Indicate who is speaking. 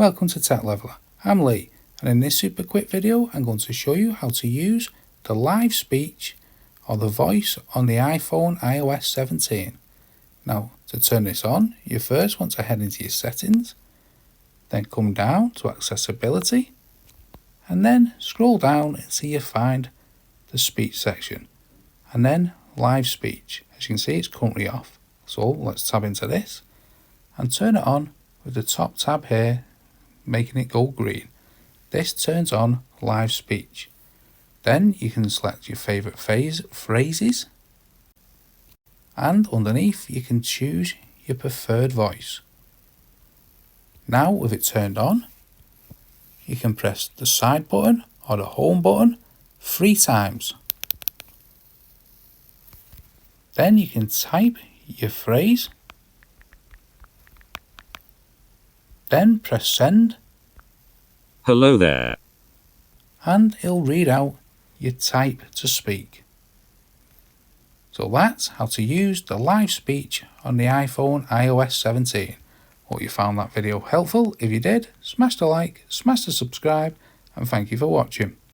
Speaker 1: Welcome to Tech Leveler. I'm Lee, and in this super quick video I'm going to show you how to use the live speech or the voice on the iPhone iOS 17. Now, to turn this on, you first want to head into your settings, then come down to accessibility, and then scroll down until you find the speech section, and then live speech. As you can see, it's currently off, so let's tab into this and turn it on with the top tab here, making it go green. This turns on live speech. Then you can select your favourite phrases, and underneath you can choose your preferred voice. Now with it turned on, you can press the side button or the home button 3 times. Then you can type your phrase, then press send.
Speaker 2: Hello there.
Speaker 1: And it'll read out your type to speak. So that's how to use the live speech on the iPhone iOS 17. Hope you found that video helpful. If you did, smash the like, smash the subscribe, and thank you for watching.